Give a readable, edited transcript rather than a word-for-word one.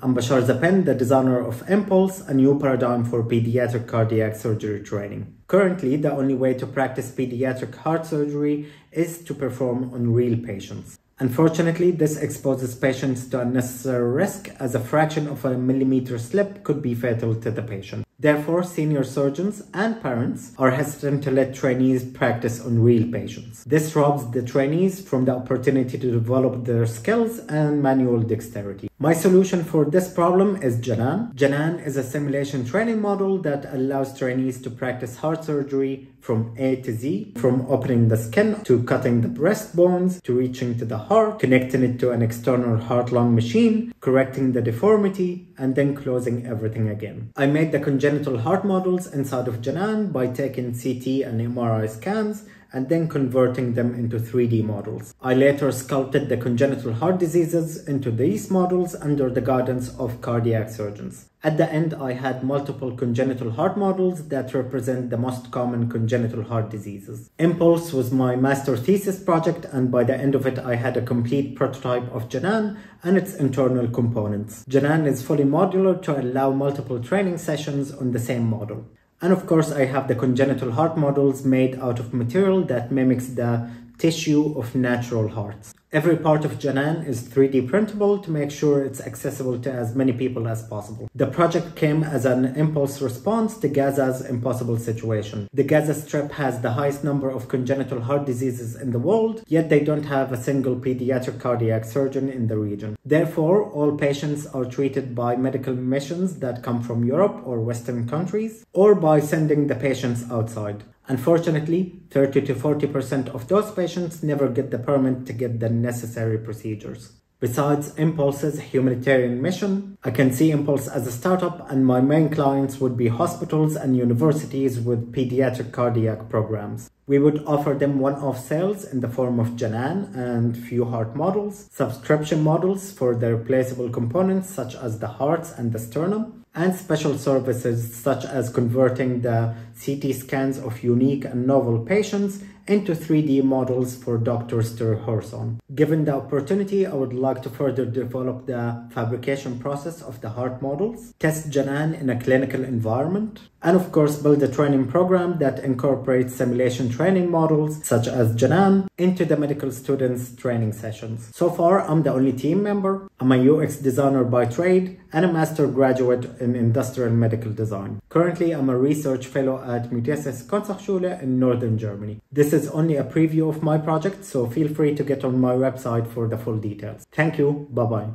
I'm Bashar Zapen, the designer of ImPulse, a new paradigm for pediatric cardiac surgery training. Currently, the only way to practice pediatric heart surgery is to perform on real patients. Unfortunately, this exposes patients to unnecessary risk, as a fraction of a millimeter slip could be fatal to the patient. Therefore, senior surgeons and parents are hesitant to let trainees practice on real patients. This robs the trainees from the opportunity to develop their skills and manual dexterity. My solution for this problem is Janān. Janān is a simulation training model that allows trainees to practice heart surgery from A to Z, from opening the skin to cutting the breast bones to reaching to the heart, connecting it to an external heart-lung machine, correcting the deformity, and then closing everything again. I made the congenital heart models inside of Janān by taking CT and MRI scans and then converting them into 3D models. I later sculpted the congenital heart diseases into these models under the guidance of cardiac surgeons. At the end, I had multiple congenital heart models that represent the most common congenital heart diseases. ImPulse was my master thesis project, and by the end of it, I had a complete prototype of Janān and its internal components. Janān is fully modular to allow multiple training sessions on the same model. And of course, I have the congenital heart models made out of material that mimics the tissue of natural hearts. Every part of Janān is 3D printable to make sure it's accessible to as many people as possible. The project came as an impulse response to Gaza's impossible situation. The Gaza Strip has the highest number of congenital heart diseases in the world, yet they don't have a single pediatric cardiac surgeon in the region. Therefore, all patients are treated by medical missions that come from Europe or Western countries, or by sending the patients outside. Unfortunately, 30 to 40% of those patients never get the permit to get the necessary procedures. Besides ImPulse's humanitarian mission, I can see ImPulse as a startup, and my main clients would be hospitals and universities with pediatric cardiac programs. We would offer them one-off sales in the form of Janān and few heart models, subscription models for their replaceable components such as the hearts and the sternum, and special services such as converting the CT scans of unique and novel patients into 3D models for doctors to rehearse on. Given the opportunity, I would like to further develop the fabrication process of the heart models, test Janān in a clinical environment, and of course build a training program that incorporates simulation training models such as Janān into the medical students' training sessions. So far, I'm the only team member. I'm a UX designer by trade and a master graduate in industrial medical design. Currently, I'm a research fellow at Kunsthochschule in northern Germany. This is only a preview of my project, so feel free to get on my website for the full details. Thank you. Bye-bye.